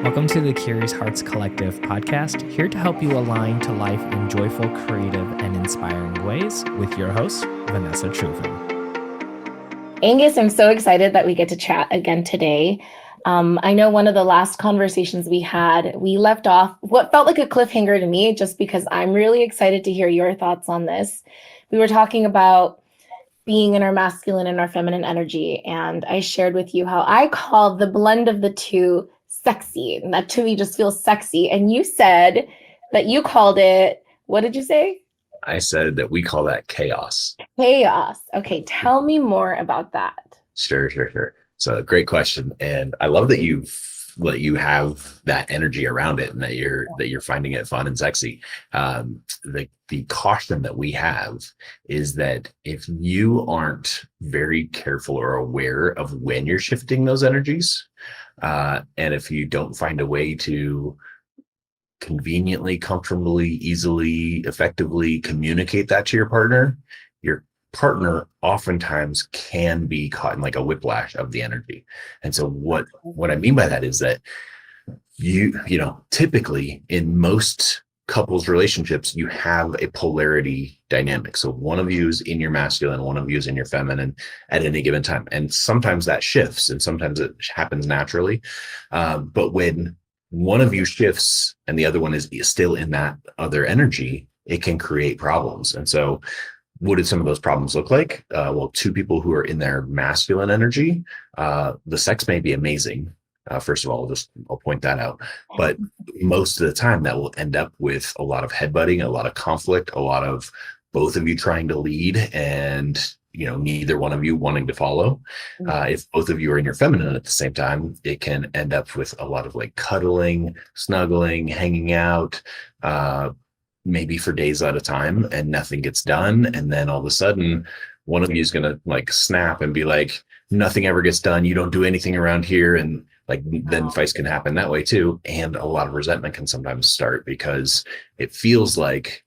Welcome to the Curious Hearts Collective podcast, here to help you align to life in joyful, creative, and inspiring ways with your host, Vanessa Trufin. Angus, I'm so excited that we get to chat again today. I know one of the last conversations we had, we left off what felt like a cliffhanger to me, just because I'm really excited to hear your thoughts on this. We were talking about being in our masculine and our feminine energy, and I shared with you how I call the blend of the two sexy, and that to me just feels sexy. And you said that you called it, what did you say? I said that we call that chaos. Chaos. Okay, tell me more about that. Sure. So great question. And I love that you have that energy around it and that you're finding it fun and sexy. The caution that we have is that if you aren't very careful or aware of when you're shifting those energies, and if you don't find a way to conveniently, comfortably, easily, effectively communicate that to your partner oftentimes can be caught in like a whiplash of the energy. And so what I mean by that is that you know, typically in most couples relationships, you have a polarity dynamic. So one of you is in your masculine, one of you is in your feminine at any given time. And sometimes that shifts and sometimes it happens naturally. But when one of you shifts and the other one is still in that other energy, it can create problems. And so what did some of those problems look like? Well, two people who are in their masculine energy, the sex may be amazing. First of all, I'll point that out. But most of the time that will end up with a lot of headbutting, a lot of conflict, a lot of both of you trying to lead and, you know, neither one of you wanting to follow. If both of you are in your feminine at the same time, it can end up with a lot of like cuddling, snuggling, hanging out, maybe for days at a time, and nothing gets done. And then all of a sudden, one of you is going to like snap and be like, nothing ever gets done. You don't do anything around here. And like, then fights can happen that way too. And a lot of resentment can sometimes start because it feels like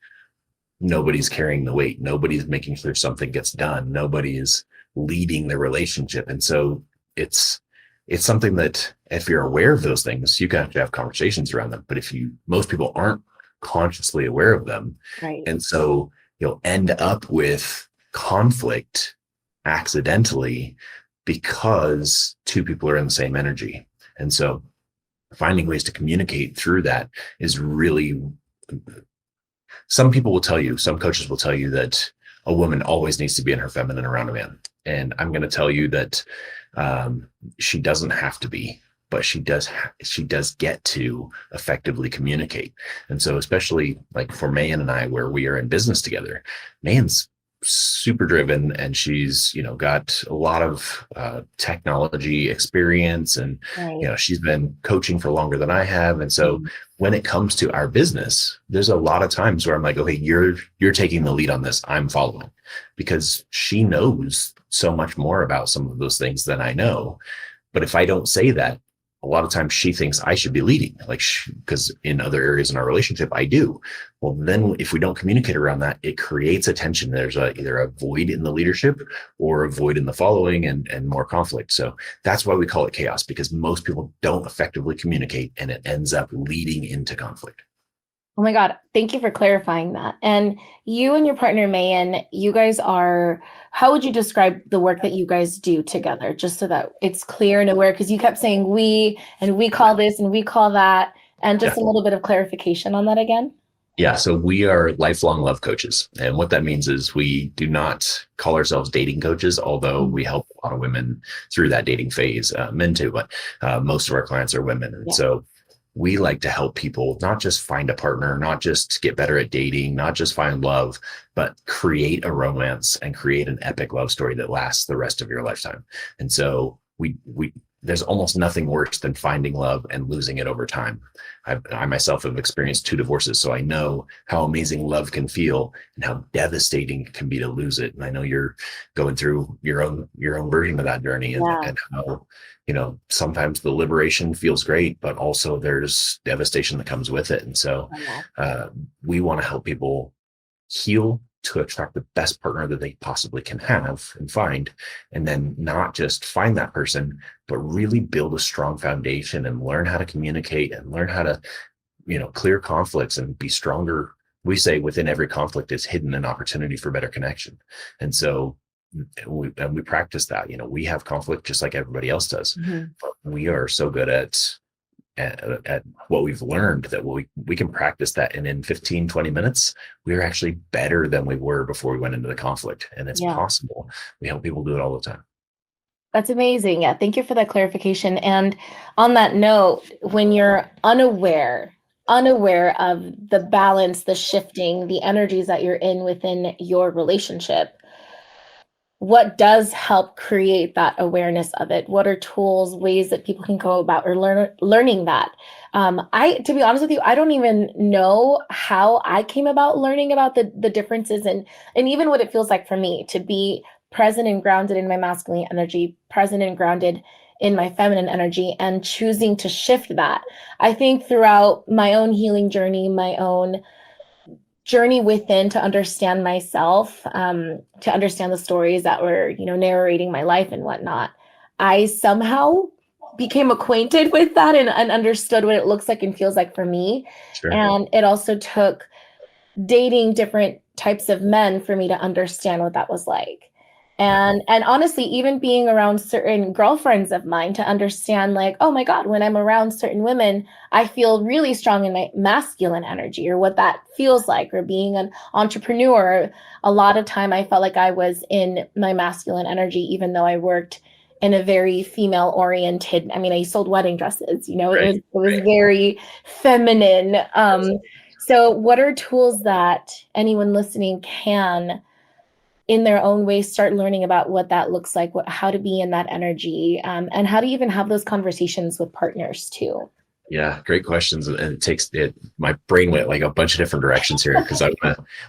nobody's carrying the weight. Nobody's making sure something gets done. Nobody is leading the relationship. And so it's something that if you're aware of those things, you can actually have conversations around them. But most people aren't consciously aware of them. Right. And so you'll end up with conflict accidentally because two people are in the same energy. And so finding ways to communicate through that is really, some coaches will tell you that a woman always needs to be in her feminine around a man. And I'm going to tell you that she doesn't have to be, but she does get to effectively communicate. And so especially like for Mayan and I, where we are in business together, Mayan's super driven and she's, you know, got a lot of technology experience and, Right. you know, she's been coaching for longer than I have. And so when it comes to our business, there's a lot of times where I'm like, okay, you're taking the lead on this. I'm following, because she knows so much more about some of those things than I know. But if I don't say that, a lot of times she thinks I should be leading, like, because in other areas in our relationship, I do. Well, then if we don't communicate around that, it creates a tension. There's either a void in the leadership or a void in the following and more conflict. So that's why we call it chaos, because most people don't effectively communicate and it ends up leading into conflict. Oh my God. Thank you for clarifying that. And you and your partner, Mayan, you guys how would you describe the work that you guys do together? Just so that it's clear and aware, because you kept saying we, and we call this and we call that, and just a little bit of clarification on that again. Yeah. So we are lifelong love coaches. And what that means is we do not call ourselves dating coaches, although we help a lot of women through that dating phase, men too, but most of our clients are women. And so we like to help people not just find a partner, not just get better at dating, not just find love, but create a romance and create an epic love story that lasts the rest of your lifetime. And so there's almost nothing worse than finding love and losing it over time. I myself have experienced 2 divorces, so I know how amazing love can feel and how devastating it can be to lose it. And I know you're going through your own version of that journey, and how, you know, sometimes the liberation feels great, but also there's devastation that comes with it. And so we want to help people heal to attract the best partner that they possibly can have and find, and then not just find that person, but really build a strong foundation and learn how to communicate and learn how to, clear conflicts and be stronger. We say within every conflict is hidden an opportunity for better connection. And so we practice that. We have conflict just like everybody else does, but we are so good at what we've learned that we can practice that, and in 15-20 minutes we're actually better than we were before we went into the conflict. And it's possible. We help people do it all the time. That's amazing. Yeah, thank you for that clarification. And on that note, when you're unaware of the balance, the shifting, the energies that you're in within your relationship, what does help create that awareness of it? What are tools, ways that people can go about or learning that? To be honest with you, I don't even know how I came about learning about the differences and even what it feels like for me to be present and grounded in my masculine energy, present and grounded in my feminine energy, and choosing to shift that. I think throughout my own healing journey, my own journey within to understand myself, to understand the stories that were, narrating my life and whatnot, I somehow became acquainted with that and understood what it looks like and feels like for me. Sure. And it also took dating different types of men for me to understand what that was like. And honestly, even being around certain girlfriends of mine to understand, like, oh my God, when I'm around certain women, I feel really strong in my masculine energy, or what that feels like, or being an entrepreneur. A lot of time I felt like I was in my masculine energy, even though I worked in a very female oriented, I sold wedding dresses, it was very feminine. So what are tools that anyone listening can, in their own way, start learning about what that looks like, how to be in that energy, and how to even have those conversations with partners too? Yeah, great questions. And my brain went like a bunch of different directions here, because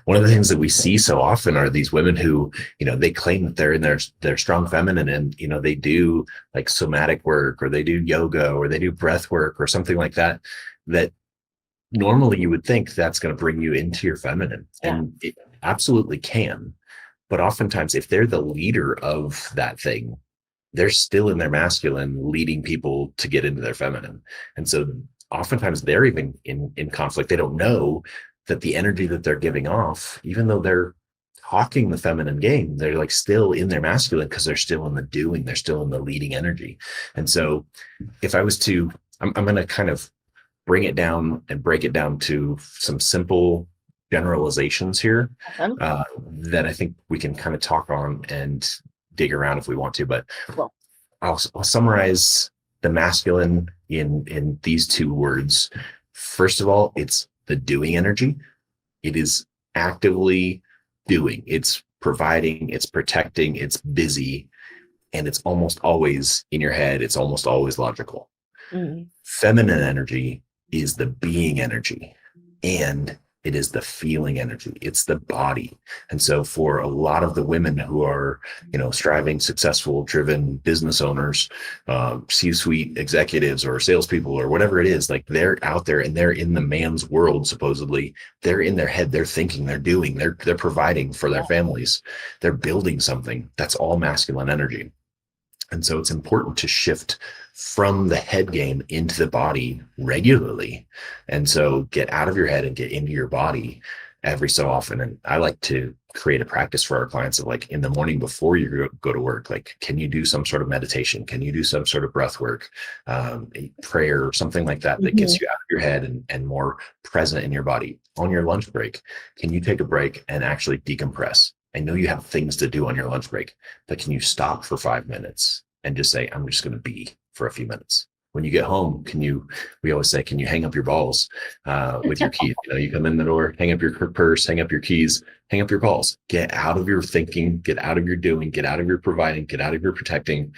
one of the things that we see so often are these women who, they claim that they're in their strong feminine, and, they do like somatic work, or they do yoga, or they do breath work, or something like that, that normally you would think that's going to bring you into your feminine. And it absolutely can. But oftentimes, if they're the leader of that thing, they're still in their masculine, leading people to get into their feminine. And so oftentimes they're even in conflict. They don't know that the energy that they're giving off, even though they're talking the feminine game, they're like still in their masculine, because they're still in the doing, they're still in the leading energy. And so if I was to, I'm going to kind of bring it down and break it down to some simple generalizations here, that I think we can kind of talk on and dig around if we want to. But I'll summarize the masculine in these two words. First of all, it's the doing energy. It is actively doing. It's providing, it's protecting, it's busy, and it's almost always in your head. It's almost always logical. Feminine energy is the being energy, and it is the feeling energy. It's the body. And so for a lot of the women who are, striving, successful, driven business owners, C-suite executives or salespeople or whatever it is, like they're out there and they're in the man's world, supposedly. They're in their head, they're thinking, they're doing, they're providing for their families. They're building something. That's all masculine energy. And so it's important to shift from the head game into the body regularly. And so get out of your head and get into your body every so often. And I like to create a practice for our clients of, like, in the morning before you go to work, like, can you do some sort of meditation? Can you do some sort of breath work, prayer, or something like that, that gets you out of your head and more present in your body? On your lunch break, can you take a break and actually decompress? I know you have things to do on your lunch break, but can you stop for 5 minutes and just say, I'm just going to be for a few minutes? When you get home, we always say, can you hang up your balls with your keys? You come in the door, hang up your purse, hang up your keys, hang up your balls. Get out of your thinking, get out of your doing, get out of your providing, get out of your protecting,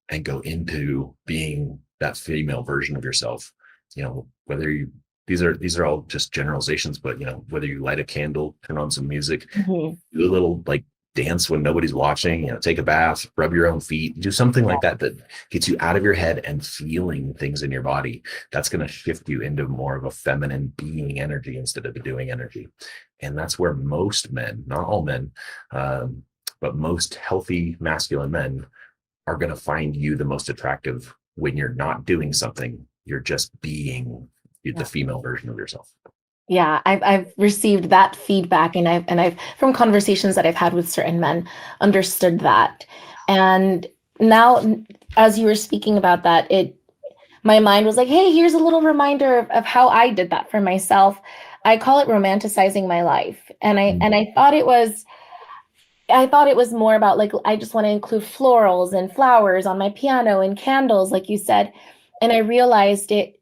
and go into being that female version of yourself. These are all just generalizations, but whether you light a candle, turn on some music, do a little dance when nobody's watching, take a bath, rub your own feet, do something like that gets you out of your head and feeling things in your body. That's going to shift you into more of a feminine being energy instead of the doing energy. And that's where most men, not all men, but most healthy masculine men are going to find you the most attractive when you're not doing something. You're just being the female version of yourself. Yeah, I've received that feedback, and I've from conversations that I've had with certain men understood that. And now, as you were speaking about that, my mind was like, hey, here's a little reminder of how I did that for myself. I call it romanticizing my life. And I thought it was more about, like, I just want to include florals and flowers on my piano and candles, like you said. And I realized it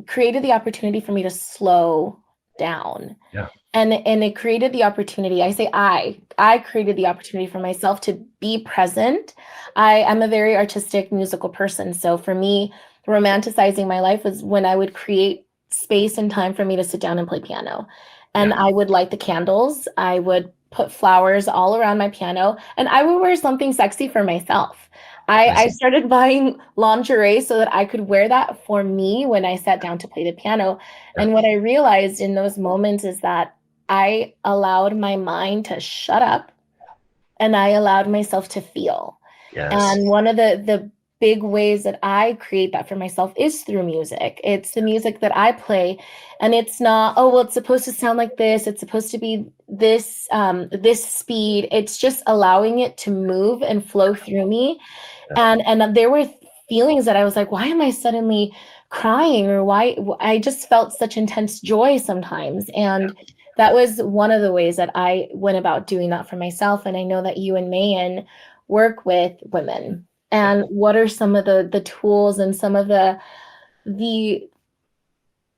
created the opportunity for me to slow down. Yeah. And it created the opportunity. I created the opportunity for myself to be present. I'm a very artistic, musical person. So for me, romanticizing my life was when I would create space and time for me to sit down and play piano. And I would light the candles. I would put flowers all around my piano, and I would wear something sexy for myself. I started buying lingerie so that I could wear that for me when I sat down to play the piano. And what I realized in those moments is that I allowed my mind to shut up, and I allowed myself to feel. Yes. And one of the big ways that I create that for myself is through music. It's the music that I play, and it's not, oh, well, it's supposed to sound like this. It's supposed to be this speed. It's just allowing it to move and flow through me. And there were feelings that I was like, why am I suddenly crying? Or why? I just felt such intense joy sometimes. And that was one of the ways that I went about doing that for myself. And I know that you and Mayan work with women. And what are some of the tools and some of the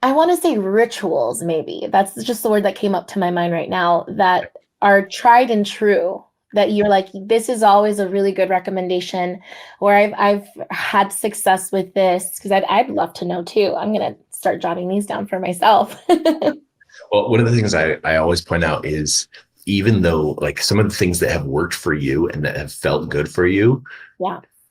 I want to say rituals, maybe. That's just the word that came up to my mind right now, that are tried and true, that you're like, this is always a really good recommendation, or I've had success with this, because I'd love to know too. I'm going to start jotting these down for myself. Well, one of the things I always point out is, even though like some of the things that have worked for you and that have felt good for you,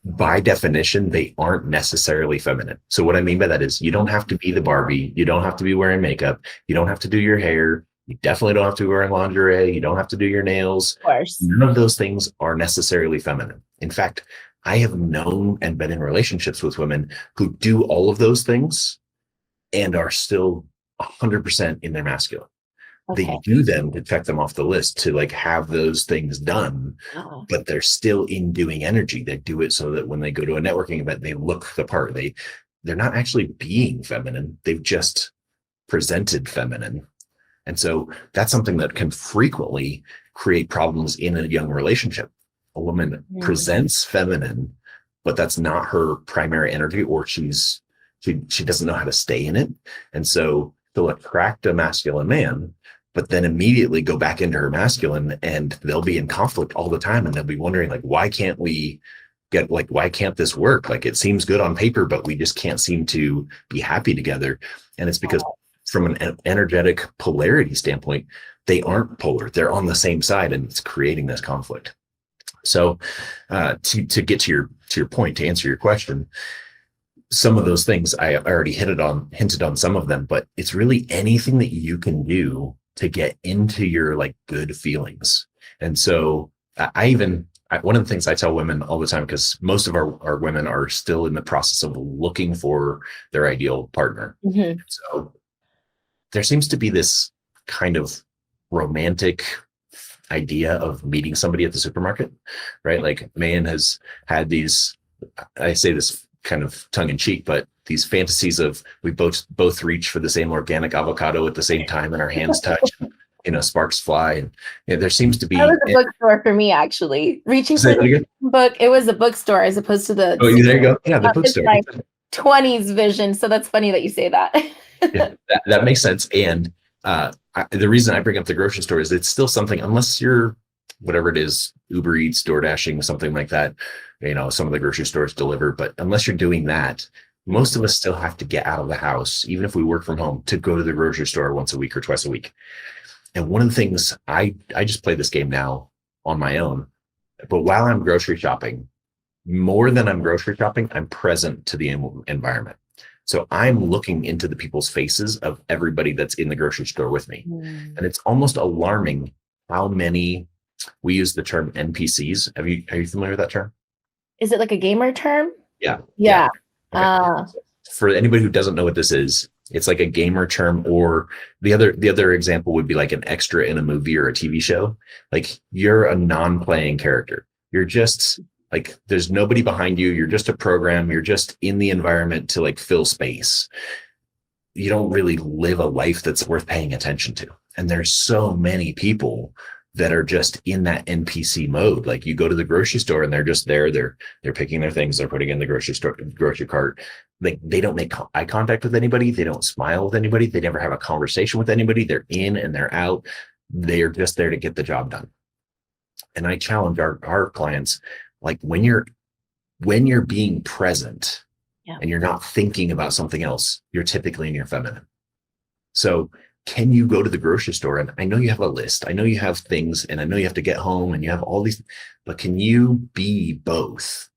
by definition, they aren't necessarily feminine. So what I mean by that is, you don't have to be the Barbie. You don't have to be wearing makeup. You don't have to do your hair. You definitely don't have to be wearing lingerie. You don't have to do your nails. Of course. None of those things are necessarily feminine. In fact, I have known and been in relationships with women who do all of those things and are still 100% in their masculine. Okay. They do them to check them off the list to like have those things done, but they're still in doing energy. They do it so that when they go to a networking event, they look the part. They're not actually being feminine. They've just presented feminine. And so that's something that can frequently create problems in a young relationship. A woman presents feminine, but that's not her primary energy, or she doesn't know how to stay in it. And so they'll attract a masculine man, but then immediately go back into her masculine, and they'll be in conflict all the time. And they'll be wondering, like, why can't this work? Like, it seems good on paper, but we just can't seem to be happy together. And it's because from an energetic polarity standpoint, they aren't polar. They're on the same side, and it's creating this conflict. So to get to your point, to answer your question, some of those things I already hinted on some of them, but it's really anything that you can do to get into your like good feelings. And so one of the things I tell women all the time, because most of our women are still in the process of looking for their ideal partner. Mm-hmm. So there seems to be this kind of romantic idea of meeting somebody at the supermarket, right? Like, Mayan has had these, I say this kind of tongue in cheek, but these fantasies of we both reach for the same organic avocado at the same time and our hands touch, sparks fly. And there seems to be. That was a bookstore for me, actually. Reaching for the book. It was a bookstore as opposed to the. Oh, there you go. Yeah, the bookstore. My 20s vision. So that's funny that you say that. Yeah, that makes sense. And the reason I bring up the grocery store is it's still something, unless you're whatever it is, Uber Eats, door dashing, something like that. Some of the grocery stores deliver, but unless you're doing that, most of us still have to get out of the house, even if we work from home, to go to the grocery store once a week or twice a week. And one of the things I just play this game now on my own, but while I'm grocery shopping, more than I'm grocery shopping, I'm present to the environment. So I'm looking into the people's faces of everybody that's in the grocery store with me. Mm. And it's almost alarming how many, we use the term NPCs. Are you familiar with that term? Is it like a gamer term? Yeah. Yeah. Okay. For anybody who doesn't know what this is, it's like a gamer term, or the other example would be like an extra in a movie or a TV show. Like you're a non-playing character. You're just like, there's nobody behind you. You're just a program. You're just in the environment to like fill space. You don't really live a life that's worth paying attention to. And there's so many people that are just in that NPC mode. Like you go to the grocery store and they're just there. They're picking their things. They're putting in the grocery cart. They don't make eye contact with anybody. They don't smile with anybody. They never have a conversation with anybody. They're in and they're out. They're just there to get the job done. And I challenge our clients, like when you're being present, and you're not thinking about something else, you're typically in your feminine. So can you go to the grocery store? And I know you have a list. I know you have things, and I know you have to get home and you have all these, but can you be both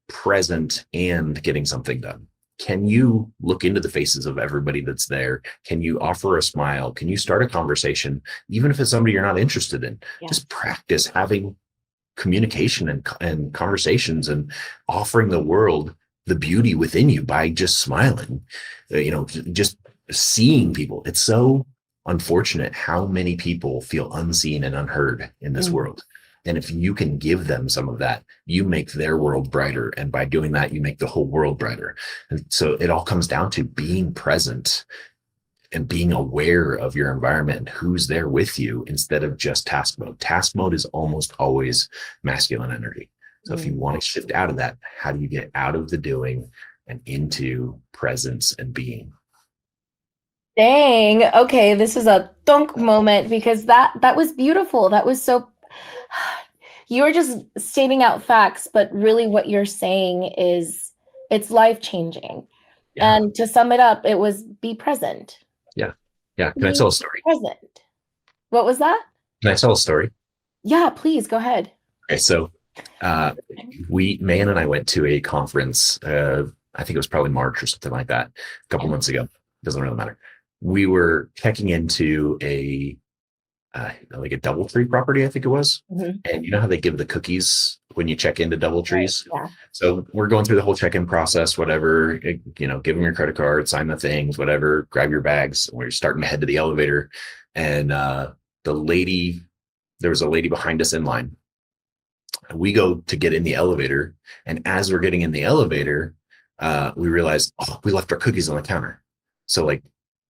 present and getting something done? Can you look into the faces of everybody that's there? Can you offer a smile? Can you start a conversation? Even if it's somebody you're not interested in, just practice having communication and conversations and offering the world the beauty within you by just smiling, just seeing people. It's so unfortunate how many people feel unseen and unheard in this world. And if you can give them some of that, you make their world brighter. And by doing that, you make the whole world brighter. And so it all comes down to being present and being aware of your environment and who's there with you instead of just task mode. Task mode is almost always masculine energy. So if you want to shift out of that, how do you get out of the doing and into presence and being? Dang. Okay, this is a thunk moment because that was beautiful. That was so, you were just stating out facts, but really what you're saying is it's life-changing. Yeah. And to sum it up, it was be present. Yeah. Can I tell a story? Present. What was that? Can I tell a story? Yeah, please go ahead. Okay, so Mayan and I went to a conference, I think it was probably March or something like that, a couple months ago. Doesn't really matter. We were checking into a DoubleTree property, I think it was. And you know how they give the cookies when you check into DoubleTrees? Yeah. So we're going through the whole check-in process, whatever, give them your credit card, sign the things, whatever, grab your bags. We're starting to head to the elevator. And there was a lady behind us in line. We go to get in the elevator, and as we're getting in the elevator, we realize, we left our cookies on the counter. So like,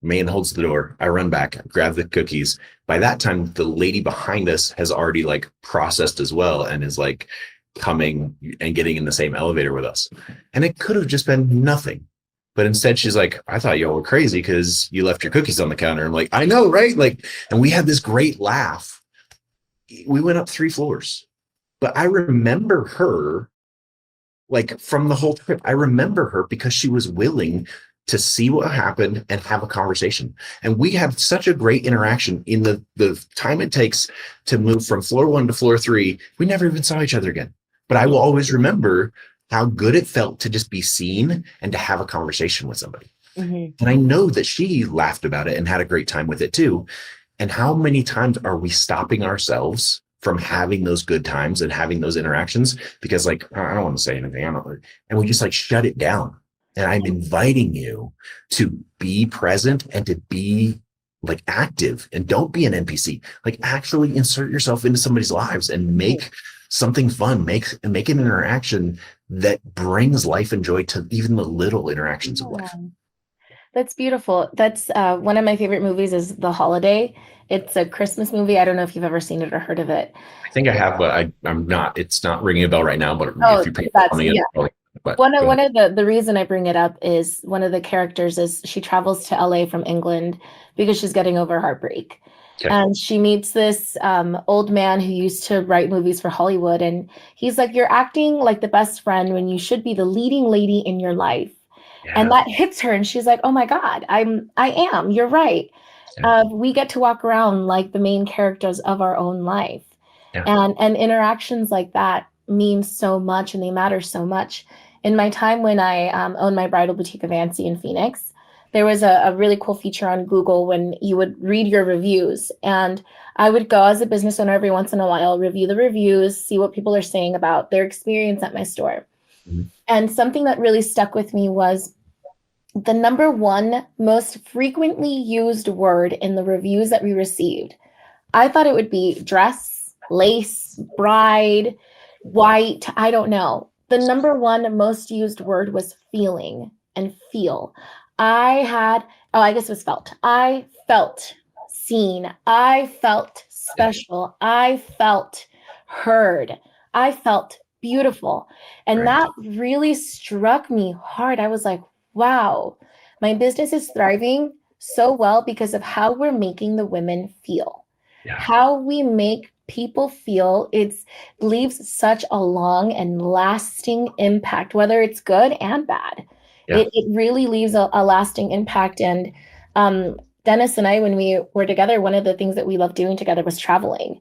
Mayan holds the door. I run back, grab the cookies. By that time, the lady behind us has already like processed as well and is like coming and getting in the same elevator with us. And it could have just been nothing. But instead, she's like, I thought y'all were crazy because you left your cookies on the counter. I'm like, I know, right? Like, and we had this great laugh. We went up 3 floors. But I remember her, like from the whole trip, I remember her because she was willing to see what happened and have a conversation. And we had such a great interaction in the time it takes to move from floor 1 to floor 3. We never even saw each other again. But I will always remember how good it felt to just be seen and to have a conversation with somebody. And I know that she laughed about it and had a great time with it too. And how many times are we stopping ourselves from having those good times and having those interactions? Because like, I don't want to say anything. And we just like shut it down. And I'm inviting you to be present and to be like active, and don't be an NPC. Like actually insert yourself into somebody's lives and make something fun, make an interaction that brings life and joy to even the little interactions of life. That's beautiful. That's one of my favorite movies is The Holiday. It's a Christmas movie. I don't know if you've ever seen it or heard of it. I think I have, but I'm not, it's not ringing a bell right now, but if you pay money, But one of the reason I bring it up is one of the characters is she travels to LA from England because she's getting over heartbreak. Okay. And she meets this old man who used to write movies for Hollywood. And he's like, you're acting like the best friend when you should be the leading lady in your life. Yeah. And that hits her. And she's like, oh my God, I am. You're right. Yeah. We get to walk around like the main characters of our own life. Yeah. And interactions like that mean so much and they matter so much. in my time when I owned my bridal boutique of Ansi in Phoenix, there was a really cool feature on Google when you would read your reviews. And I would go as a business owner every once in a while, review the reviews, see what people are saying about their experience at my store. Mhm. And something that really stuck with me was the number one most frequently used word in the reviews that we received. I thought it would be dress, lace, bride, white, I don't know. The number one most used word was feeling and feel. I guess it was felt. I felt seen. I felt special. I felt heard. I felt beautiful. And Right. that really struck me hard. I was like, wow, my business is thriving so well because of how we're making the women feel. Yeah. How we make people feel, it leaves such a long and lasting impact, whether it's good and bad. Yeah. It really leaves a lasting impact. And Dennis and I, when we were together, one of the things that we loved doing together was traveling.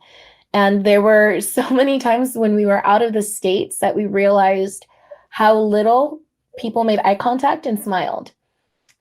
And there were so many times when we were out of the States that we realized how little people made eye contact and smiled.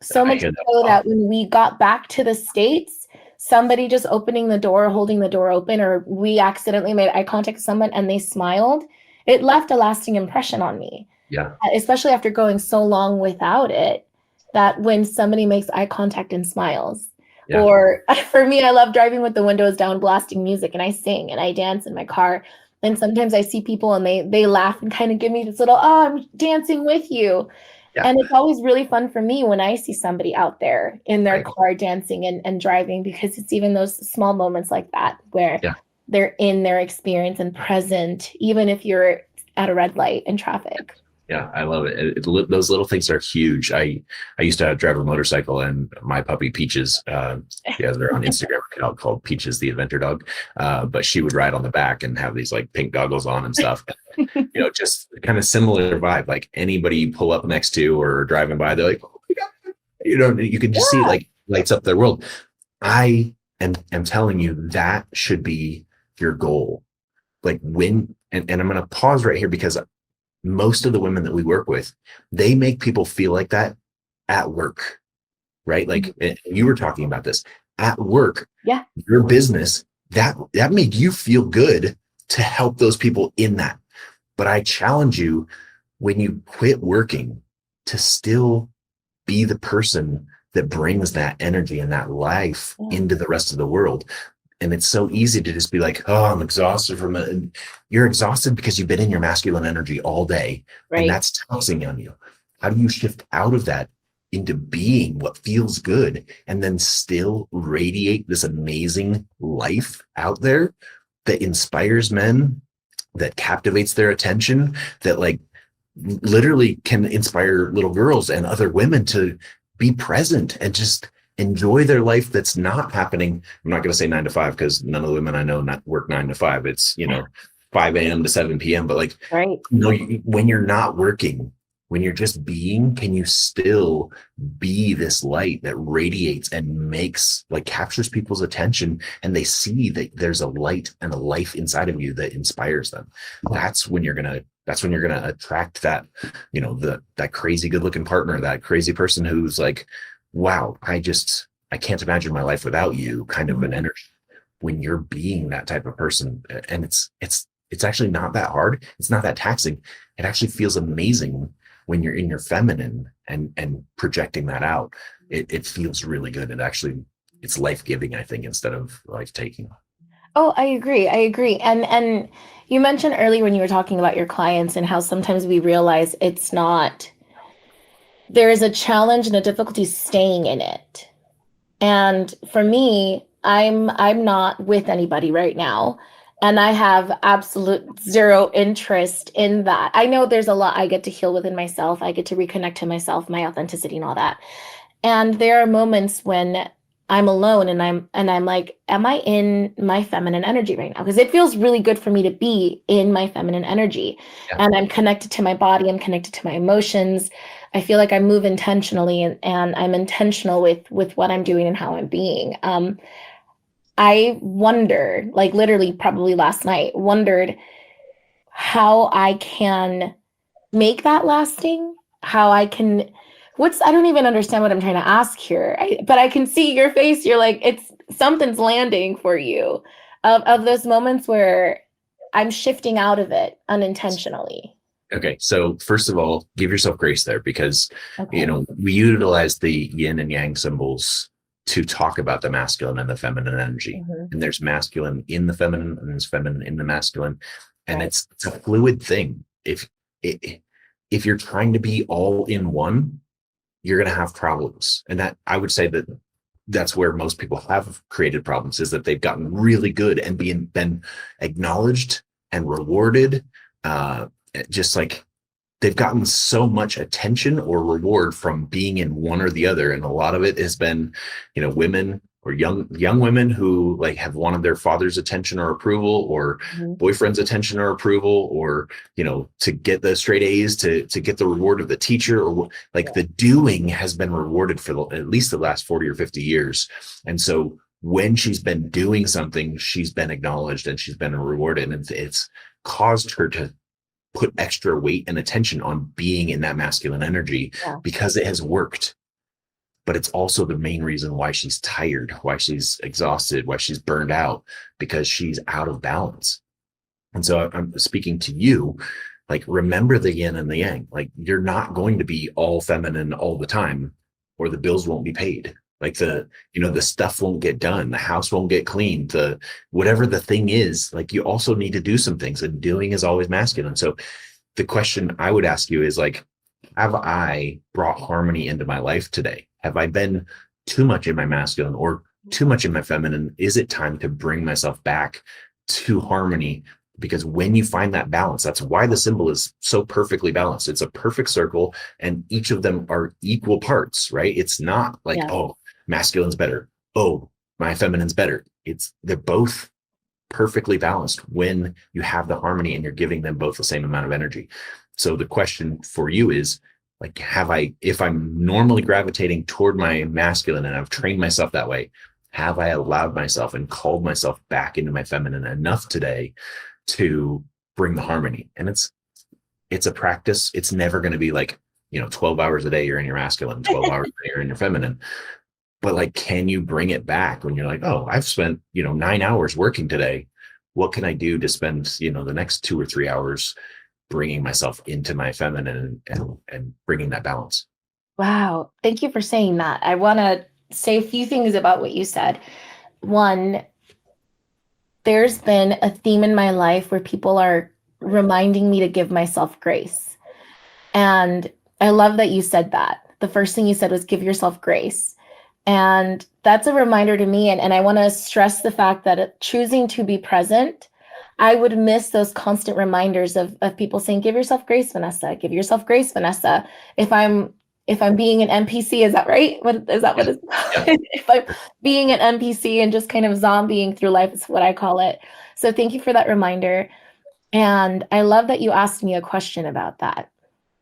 So I much hear that a so lot. that when we got back to the States, somebody just opening the door, holding the door open, or we accidentally made eye contact with someone and they smiled, it left a lasting impression on me, Yeah. especially after going so long without it, that when somebody makes eye contact and smiles. Yeah. Or for me, I love driving with the windows down, blasting music, and I sing and I dance in my car. And sometimes I see people and they laugh and kind of give me this little, oh, I'm dancing with you. Yeah. And it's always really fun for me when I see somebody out there in their Right. car dancing and driving, because it's even those small moments like that where Yeah. they're in their experience and present, even if you're at a red light in traffic. Yeah, I love it. Those little things are huge. I used to drive a motorcycle, and my puppy Peaches, she has her own Instagram account called Peaches the Adventure Dog. But she would ride on the back and have these like pink goggles on and stuff. Just kind of similar vibe. Like anybody you pull up next to or driving by, they're like, oh my God. You can just see it like lights up their world. I am telling you that should be your goal. Like when, and I'm going to pause right here because most of the women that we work with, they make people feel like that at work, right? Like you were talking about this at work, your business, that made you feel good to help those people in that. But I challenge you, when you quit working, to still be the person that brings that energy and that life into the rest of the world. And it's so easy to just be like, oh, I'm exhausted from it. And you're exhausted because you've been in your masculine energy all day. Right. And that's taxing on you. How do you shift out of that into being what feels good and then still radiate this amazing life out there that inspires men, that captivates their attention, that like literally can inspire little girls and other women to be present and just enjoy their life that's not happening. I'm not going to say 9 to 5 because none of the women I know not work 9 to 5. It's, 5 a.m. to 7 p.m. But like, when you're not working, when you're just being, can you still be this light that radiates and makes, like, captures people's attention, and they see that there's a light and a life inside of you that inspires them? That's when you're going to attract that, that crazy good looking partner, that crazy person who's like, wow, I can't imagine my life without you, kind of an energy. When you're being that type of person, and it's actually not that hard. It's not that taxing. It actually feels amazing when you're in your feminine and projecting that out. It feels really good. It's life-giving, I think, instead of life-taking. Oh, I agree. And you mentioned earlier when you were talking about your clients and how sometimes we realize there is a challenge and a difficulty staying in it. And for me, I'm not with anybody right now, and I have absolute zero interest in that. I know there's a lot I get to heal within myself. I get to reconnect to myself, my authenticity and all that. And there are moments when I'm alone and I'm like, am I in my feminine energy right now? Because it feels really good for me to be in my feminine energy. Yeah. And I'm connected to my body, I'm connected to my emotions. I feel like I move intentionally and I'm intentional with what I'm doing and how I'm being. I wonder, literally probably last night, wondered how I can make that lasting, how I can, I don't even understand what I'm trying to ask here, but I can see your face. You're like, it's something's landing for you of those moments where I'm shifting out of it unintentionally. Okay. So first of all, give yourself grace there because, Okay. we utilize the yin and yang symbols to talk about the masculine and the feminine energy. Mhm. And there's masculine in the feminine and there's feminine in the masculine. And Right. it's a fluid thing. If you're trying to be all in one, you're going to have problems. And that I would say that that's where most people have created problems, is that they've gotten really good and been acknowledged and rewarded. Just like they've gotten so much attention or reward from being in one or the other. And a lot of it has been, women or young women who like have wanted their father's attention or approval, or Mhm. boyfriend's attention or approval, or, to get the straight A's, to get the reward of the teacher, or like the doing has been rewarded for at least the last 40 or 50 years. And so when she's been doing something, she's been acknowledged and she's been rewarded. And it's caused her to put extra weight and attention on being in that masculine energy Yeah. because it has worked. But it's also the main reason why she's tired, why she's exhausted, why she's burned out, because she's out of balance. And so I'm speaking to you, like, remember the yin and the yang. Like, you're not going to be all feminine all the time, or the bills won't be paid. Like the stuff won't get done. The house won't get cleaned. Whatever the thing is, like, you also need to do some things, and doing is always masculine. So the question I would ask you is, like, have I brought harmony into my life today? Have I been too much in my masculine or too much in my feminine? Is it time to bring myself back to harmony? Because when you find that balance, that's why the symbol is so perfectly balanced. It's a perfect circle, and each of them are equal parts, right? It's not like, Yeah. oh, masculine's better. Oh, my feminine's better. They're both perfectly balanced when you have the harmony and you're giving them both the same amount of energy. So the question for you is, like, if I'm normally gravitating toward my masculine and I've trained myself that way, have I allowed myself and called myself back into my feminine enough today to bring the harmony? And it's a practice. It's never going to be like, 12 hours a day you're in your masculine, 12 hours a day you're in your feminine. But, like, can you bring it back when you're like, oh, I've spent, 9 hours working today. What can I do to spend, the next 2 or 3 hours bringing myself into my feminine and bringing that balance? Wow. Thank you for saying that. I want to say a few things about what you said. One, there's been a theme in my life where people are reminding me to give myself grace. And I love that you said that. The first thing you said was give yourself grace. And that's a reminder to me. And I want to stress the fact that choosing to be present, I would miss those constant reminders of people saying, give yourself grace, Vanessa, give yourself grace, Vanessa. If I'm being an NPC, is that right? What is that? What is Yeah. if I'm being an NPC and just kind of zombieing through life is what I call it. So thank you for that reminder. And I love that you asked me a question about that,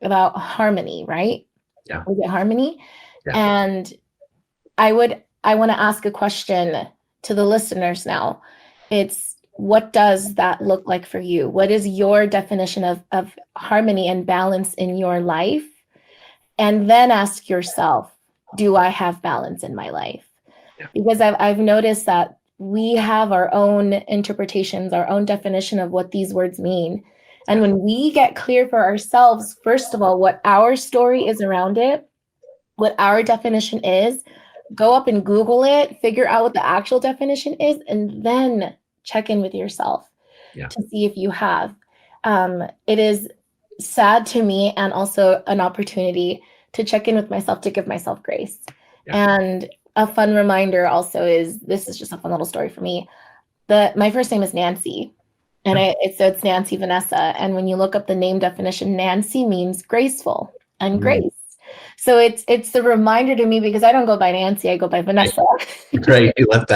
about harmony, right? Yeah. Was it harmony? Yeah. And I want to ask a question to the listeners now. It's, what does that look like for you? What is your definition of harmony and balance in your life? And then ask yourself, do I have balance in my life? Yeah. Because I've noticed that we have our own interpretations, our own definition of what these words mean. And when we get clear for ourselves, first of all, what our story is around it, what our definition is, go up and Google it, figure out what the actual definition is, and then check in with yourself to see if you have. It is sad to me and also an opportunity to check in with myself, to give myself grace. Yeah. And a fun reminder also is, this is just a fun little story for me. My first name is Nancy, and it's Nancy Vanessa. And when you look up the name definition, Nancy means graceful and grace. So it's a reminder to me, because I don't go by Nancy, I go by Vanessa. Right. You left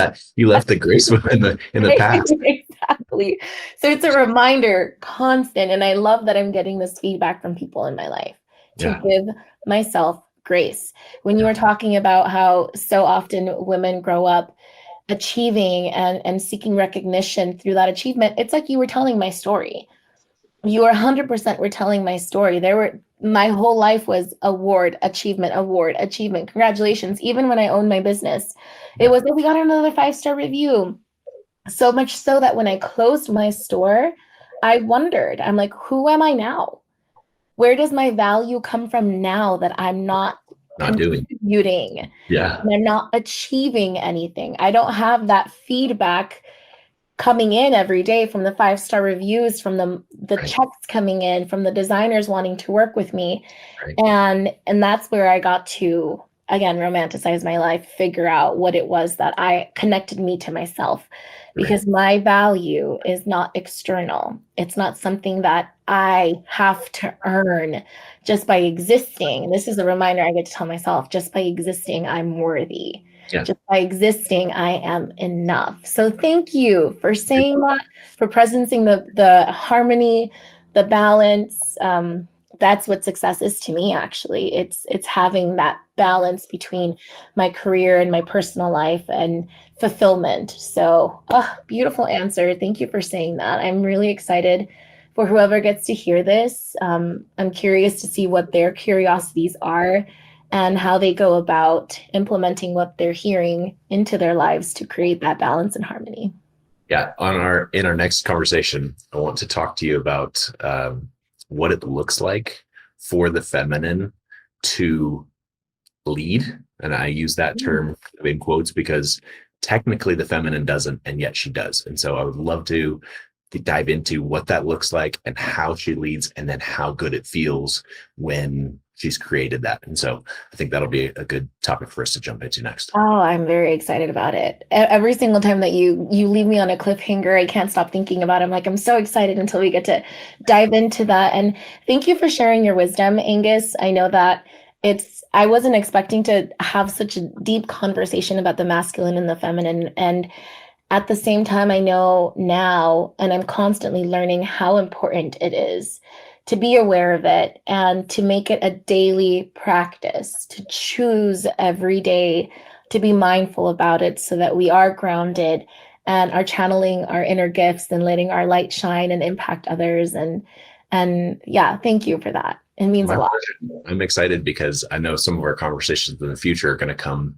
the grace in the past. Exactly. So it's a reminder, constant. And I love that I'm getting this feedback from people in my life to give myself grace. When you were talking about how so often women grow up achieving and seeking recognition through that achievement, it's like you were telling my story. You are 100% were telling my story. My whole life was award, achievement, award, achievement. Congratulations. Even when I owned my business, it was, oh, we got another 5-star review. So much so that when I closed my store, I wondered, I'm like, who am I now? Where does my value come from now that I'm not doing? contributing? Yeah. And I'm not achieving anything. I don't have that feedback coming in every day from the 5-star reviews, from the Right. checks coming in, from the designers wanting to work with me. Right. And that's where I got to, again, romanticize my life, figure out what it was that I connected me to myself. Because my value is not external. It's not something that I have to earn just by existing. This is a reminder I get to tell myself, just by existing, I'm worthy. Yeah. Just by existing, I am enough. So thank you for saying that, for presencing the harmony, the balance. That's what success is to me, actually. It's having that balance between my career and my personal life and fulfillment. So, beautiful answer. Thank you for saying that. I'm really excited for whoever gets to hear this. I'm curious to see what their curiosities are and how they go about implementing what they're hearing into their lives to create that balance and harmony. Yeah. In our next conversation, I want to talk to you about what it looks like for the feminine to lead. And I use that term in quotes because technically the feminine doesn't, and yet she does. And so I would love to dive into what that looks like and how she leads, and then how good it feels when she's created that. And so I think that'll be a good topic for us to jump into next. Oh, I'm very excited about it. Every single time that you leave me on a cliffhanger, I can't stop thinking about it. I'm so excited until we get to dive into that. And thank you for sharing your wisdom, Angus. I know that I wasn't expecting to have such a deep conversation about the masculine and the feminine. And at the same time, I know now, and I'm constantly learning how important it is to be aware of it and to make it a daily practice, to choose every day to be mindful about it so that we are grounded and are channeling our inner gifts and letting our light shine and impact others. And yeah, thank you for that. It means a lot. I'm excited because I know some of our conversations in the future are going to come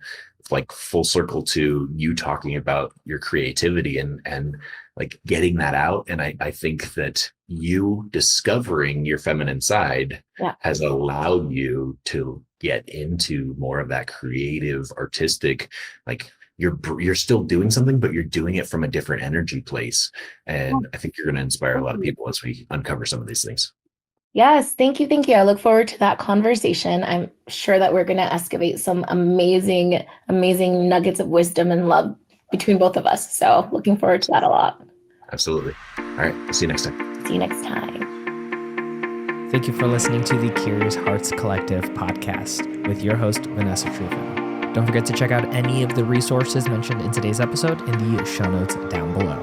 like full circle to you talking about your creativity and like getting that out. And I think that you discovering your feminine side has allowed you to get into more of that creative, artistic, like you're still doing something, but you're doing it from a different energy place. And I think you're going to inspire a lot of people as we uncover some of these things. Yes, thank you. Thank you. I look forward to that conversation. I'm sure that we're going to excavate some amazing, amazing nuggets of wisdom and love between both of us. So looking forward to that a lot. Absolutely. All right. See you next time. See you next time. Thank you for listening to the Curious Hearts Collective podcast with your host, Vanessa Trufin. Don't forget to check out any of the resources mentioned in today's episode in the show notes down below.